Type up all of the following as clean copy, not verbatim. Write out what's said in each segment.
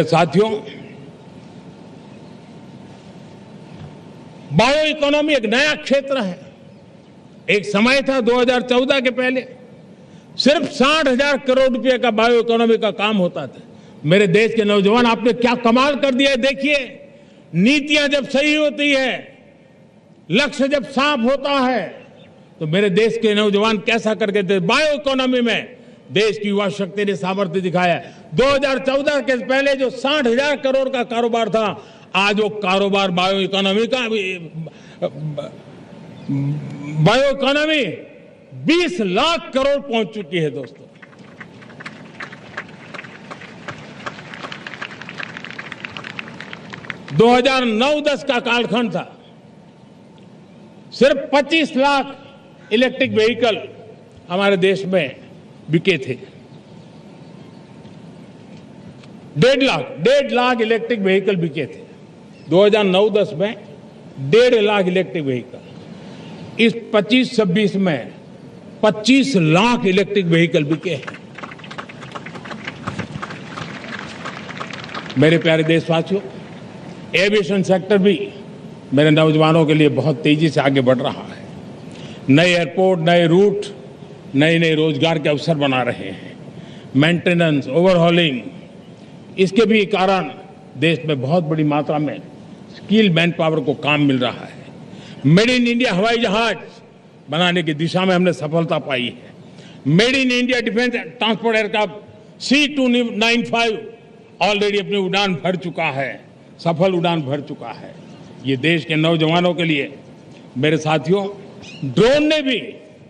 साथियों, bio economy एक नया क्षेत्र है। एक समय था 2014 के पहले सिर्फ 60,000 करोड़ रुपए का बायो इकोनॉमी का काम होता था। मेरे देश के नौजवान, आपने क्या कमाल कर दिया है। देखिए, नीतियां जब सही होती है, लक्ष्य जब साफ होता है, तो मेरे देश के नौजवान कैसा करके थे। बायो इकोनॉमी में देश की युवा शक्ति ने सामर्थ्य दिखाया है। 2014 के पहले जो 60,000 करोड़ का कारोबार था, आज वो कारोबार बायो इकोनॉमी 20 लाख करोड़ पहुंच चुकी है। दोस्तों, दो 2009-10 का कालखंड था, सिर्फ 25 लाख इलेक्ट्रिक व्हीकल हमारे देश में बिके थे। 1.5 लाख इलेक्ट्रिक व्हीकल बिके थे 2009-10 में। 1.5 लाख इलेक्ट्रिक व्हीकल। इस 25-26 में 25 लाख इलेक्ट्रिक व्हीकल बिके हैं। मेरे प्यारे देशवासियों, एविएशन सेक्टर भी मेरे नौजवानों के लिए बहुत तेजी से आगे बढ़ रहा है। नए एयरपोर्ट, नए रूट, नए नए रोजगार के अवसर बना रहे हैं। मेंटेनेंस, ओवरहॉलिंग, इसके भी कारण देश में बहुत बड़ी मात्रा में स्किल मैन पावर को काम मिल रहा है। मेड इन इंडिया हवाई जहाज बनाने की दिशा में हमने सफलता पाई है। Made in India defence transport aircraft C295 already अपनी उड़ान भर चुका है, सफल उड़ान भर चुका है। ये देश के नौजवानों के लिए, मेरे साथियों, ड्रोन ने भी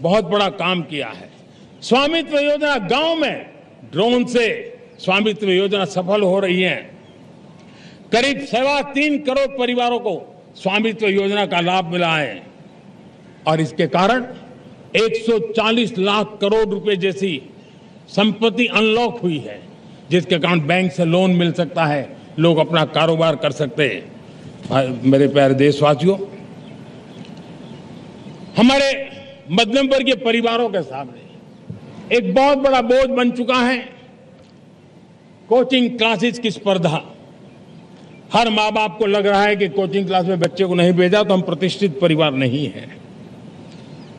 बहुत बड़ा काम किया है। स्वामित्व योजना, गांव में ड्रोन से स्वामित्व योजना सफल हो रही है। करीब 3.25 करोड़ परिवारों को स्वामित्व योजना का लाभ मिला है और इसके कारण 140 लाख करोड़ रुपए जैसी संपत्ति अनलॉक हुई है, जिसके कारण बैंक से लोन मिल सकता है, लोग अपना कारोबार कर सकते हैं। मेरे प्यारे देशवासियों, हमारे मध्यम वर्गीय परिवारों के सामने एक बहुत बड़ा बोझ बन चुका है कोचिंग क्लासेस की स्पर्धा। हर माँ बाप को लग रहा है कि कोचिंग क्लास में बच्चे को नहीं भेजा तो हम प्रतिष्ठित परिवार नहीं है।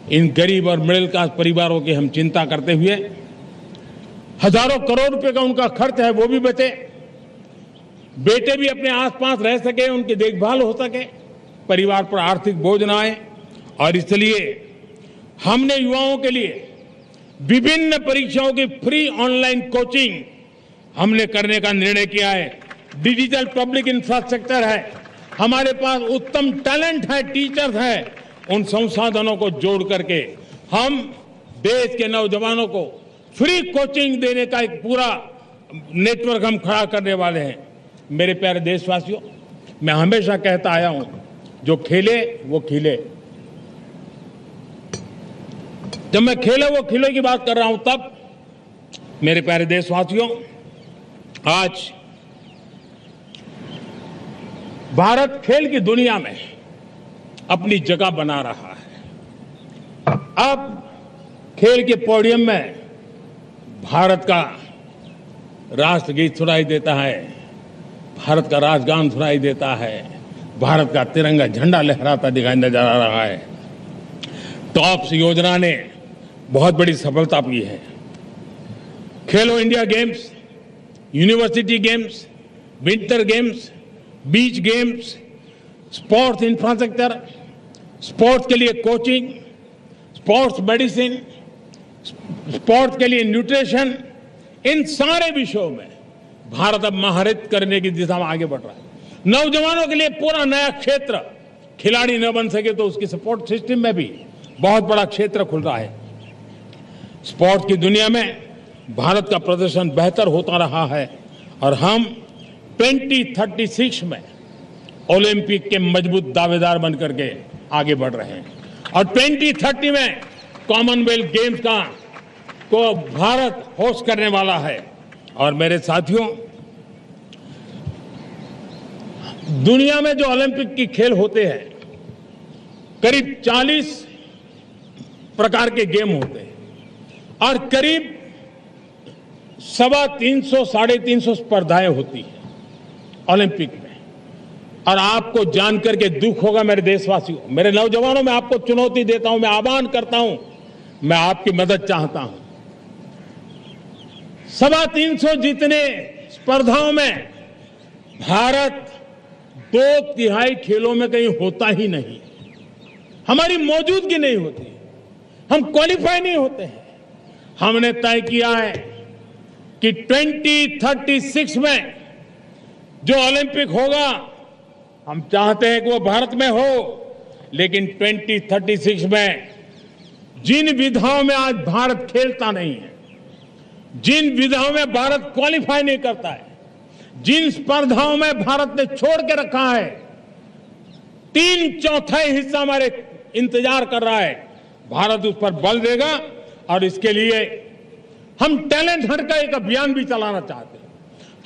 इन गरीब और मिडिल क्लास परिवारों की हम चिंता करते हुए हजारों करोड़ रुपए का उनका खर्च है वो भी बचे, बेटे भी अपने आसपास रह सके, उनकी देखभाल हो सके, परिवार पर आर्थिक बोझ ना आए। और इसलिए हमने युवाओं के लिए विभिन्न परीक्षाओं की फ्री ऑनलाइन कोचिंग हमने करने का निर्णय किया है। डिजिटल पब्लिक इंफ्रास्ट्रक्चर है, हमारे पास उत्तम टैलेंट है, टीचर्स हैं। उन संसाधनों को जोड़ करके हम देश के नौजवानों को फ्री कोचिंग देने का एक पूरा नेटवर्क हम खड़ा करने वाले हैं। मेरे प्यारे देशवासियों, मैं हमेशा कहता आया हूं, जो खेले वो खिले। जब मैं खेले वो खिले की बात कर रहा हूं, तब मेरे प्यारे देशवासियों, आज भारत खेल की दुनिया में अपनी जगह बना रहा है। अब खेल के पोडियम में भारत का राष्ट्रगीत सुनाई देता है, भारत का राष्ट्रगान सुनाई देता है, भारत का तिरंगा झंडा लहराता दिखाई नजर आ रहा है। टॉप्स योजना ने बहुत बड़ी सफलता पाई है। खेलो India games, university games, winter games, beach games, sports infrastructure, sports के लिए कोचिंग, स्पोर्ट्स मेडिसिन, स्पोर्ट्स के लिए न्यूट्रिशन, इन सारे विषयों में भारत अब महारत करने की दिशा में आगे बढ़ रहा है। नौजवानों के लिए पूरा नया क्षेत्र, खिलाड़ी न बन सके तो उसकी सपोर्ट सिस्टम में भी बहुत बड़ा क्षेत्र खुल रहा है। स्पोर्ट्स की दुनिया में भारत का प्रदर्शन बेहतर होता रहा है और हम 2036 में ओलंपिक के मजबूत दावेदार बनकर के आगे बढ़ रहे हैं और 2030 में कॉमनवेल्थ गेम्स को भारत होस्ट करने वाला है। और मेरे साथियों, दुनिया में जो ओलंपिक की खेल होते हैं, करीब 40 प्रकार के गेम होते हैं और करीब 350 साढ़े 300 स्पर्धाएं होती हैं। ओलंपिक में। और आपको जानकर के दुख होगा मेरे देशवासियों, मेरे नौजवानों, मैं आपको चुनौती देता हूं, मैं आह्वान करता हूं, मैं आपकी मदद चाहता हूं। 350 जितने स्पर्धाओं में भारत 2/3 खेलों में कहीं होता ही नहीं, हमारी मौजूदगी नहीं होती, हम क्वालिफाई नहीं होते हैं। हमने तय किया है कि 2036 में जो ओलंपिक होगा, हम चाहते हैं कि वो भारत में हो, लेकिन 2036 में जिन विधाओं में आज भारत खेलता नहीं है, जिन विधाओं में भारत क्वालिफाई नहीं करता है, जिन स्पर्धाओं में भारत ने छोड़ के रखा है, 3/4 हिस्सा हमारे इंतजार कर रहा है। भारत उस पर बल देगा और इसके लिए हम टैलेंट हंट का एक अभियान भी चलाना चाहते हैं।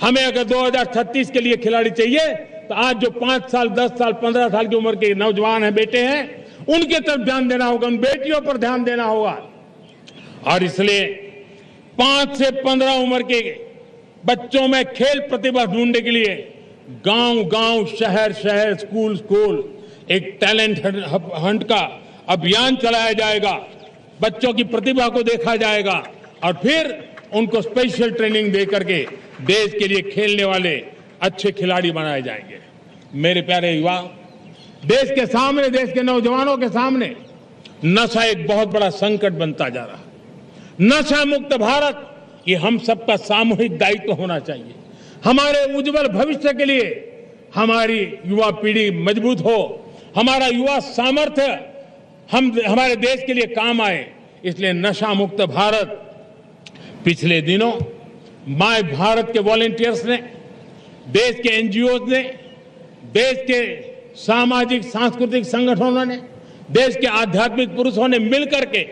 हमें अगर 2036 के लिए खिलाड़ी चाहिए तो आज जो 5 साल, 10 साल, 15 साल की उम्र के नौजवान हैं, बेटे हैं, उनके तरफ ध्यान देना होगा, उन बेटियों पर ध्यान देना होगा। और इसलिए 5 से 15 उम्र के बच्चों में खेल प्रतिभा ढूंढने के लिए गांव-गांव, शहर-शहर, स्कूल-स्कूल एक टैलेंट हंट का अभियान चलाया जाएगा। बच्चों की प्रतिभा को देखा जाएगा और फिर उनको स्पेशल ट्रेनिंग दे करके देश के लिए खेलने वाले अच्छे खिलाड़ी बनाए जाएंगे। मेरे प्यारे युवा, देश के सामने, देश के नौजवानों के सामने नशा एक बहुत बड़ा संकट बनता जा रहा है। नशा मुक्त भारत, ये हम सबका सामूहिक दायित्व होना चाहिए। हमारे उज्जवल भविष्य के लिए हमारी युवा पीढ़ी मजबूत हो, हमारा युवा सामर्थ्य हमारे देश के लिए काम आए, इसलिए नशा मुक्त भारत। पिछले दिनों माय भारत के वॉलंटियर्स ने, देश के एनजीओ ने, देश के सामाजिक सांस्कृतिक संगठनों ने, देश के आध्यात्मिक पुरुषों ने मिलकर के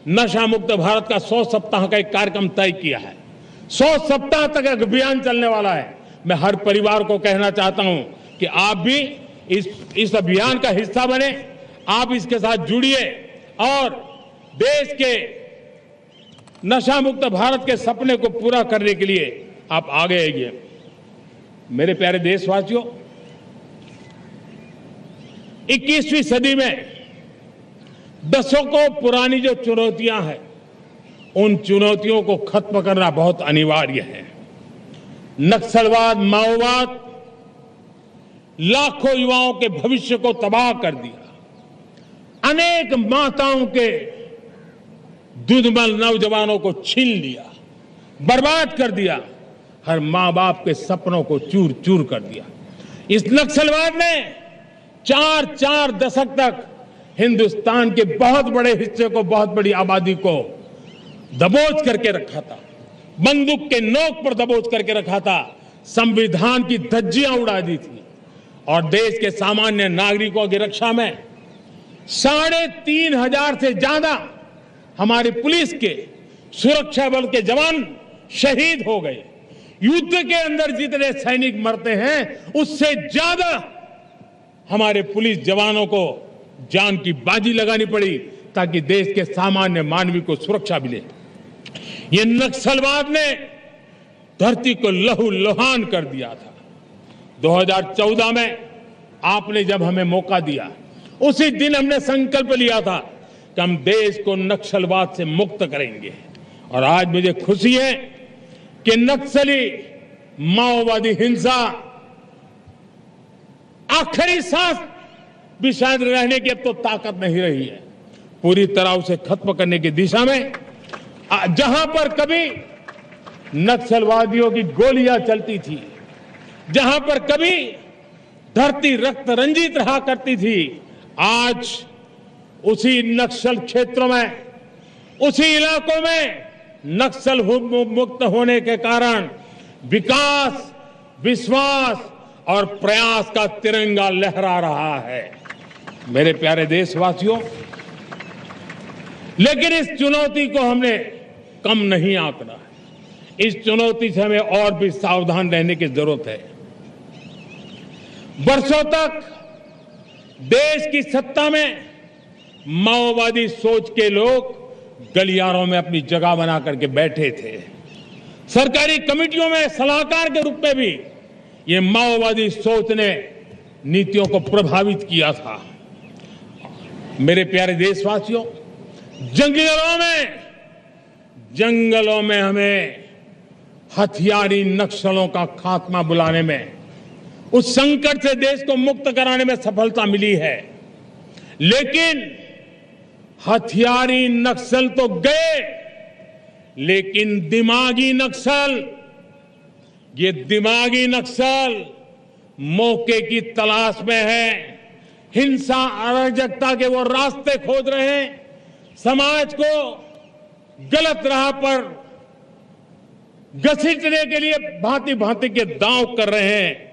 नशा मुक्त भारत का 100 सप्ताह का एक कार्यक्रम तय किया है। 100 सप्ताह तक एक अभियान चलने वाला है। मैं हर परिवार को कहना चाहता हूं कि आप भी इस अभियान का हिस्सा बने, आप इसके साथ जुड़िए और देश के नशा मुक्त भारत के सपने को पूरा करने के लिए आप आगे आइए। मेरे प्यारे देशवासियों, 21वीं सदी में दशकों पुरानी जो चुनौतियां हैं, उन चुनौतियों को खत्म करना बहुत अनिवार्य है। नक्सलवाद, माओवाद लाखों युवाओं के भविष्य को तबाह कर दिया, अनेक माताओं के दुधमल नौजवानों को छीन लिया, बर्बाद कर दिया, हर मां बाप के सपनों को चूर चूर कर दिया। इस नक्सलवाद ने 4 दशक तक हिंदुस्तान के बहुत बड़े हिस्से को, बहुत बड़ी आबादी को दबोच करके रखा था, बंदूक के नोक पर दबोच करके रखा था, संविधान की धज्जियां उड़ा दी थी और देश के सामान्य नागरिकों की रक्षा में 3,500 से ज्यादा हमारी पुलिस के, सुरक्षा बल के जवान शहीद हो गए। युद्ध के अंदर जितने सैनिक मरते हैं, उससे ज्यादा हमारे पुलिस जवानों को जान की बाजी लगानी पड़ी ताकि देश के सामान्य मानवी को सुरक्षा मिले। ये नक्सलवाद ने धरती को लहूलुहान कर दिया था। 2014 में आपने जब हमें मौका दिया, उसी दिन हमने संकल्प लिया था कि हम देश को नक्सलवाद से मुक्त करेंगे। और आज मुझे खुशी है कि नक्सली माओवादी हिंसा आखिरी सांस भी शायद रहने की अब तो ताकत नहीं रही है। पूरी तरह उसे खत्म करने की दिशा में जहां पर कभी नक्सलवादियों की गोलियां चलती थी, जहां पर कभी धरती रक्त रंजित रहा करती थी, आज उसी नक्सल क्षेत्रों में, उसी इलाकों में नक्सल मुक्त होने के कारण विकास, विश्वास और प्रयास का तिरंगा लहरा रहा है। मेरे प्यारे देशवासियों, लेकिन इस चुनौती को हमने कम नहीं आंकना है। इस चुनौती से हमें और भी सावधान रहने की जरूरत है। वर्षों तक देश की सत्ता में माओवादी सोच के लोग गलियारों में अपनी जगह बना करके बैठे थे। सरकारी कमेटियों में सलाहकार के रूप में भी ये माओवादी सोच ने नीतियों को प्रभावित किया था। मेरे प्यारे देशवासियों, जंगलों में हमें हथियारी नक्सलों का खात्मा बुलाने में, उस संकट से देश को मुक्त कराने में सफलता मिली है। लेकिन हथियारी नक्सल तो गए, लेकिन दिमागी नक्सल, ये दिमागी नक्सल मौके की तलाश में है, हिंसा अराजकता के वो रास्ते खोज रहे हैं, समाज को गलत राह पर घसीटने के लिए भांति भांति के दांव कर रहे हैं।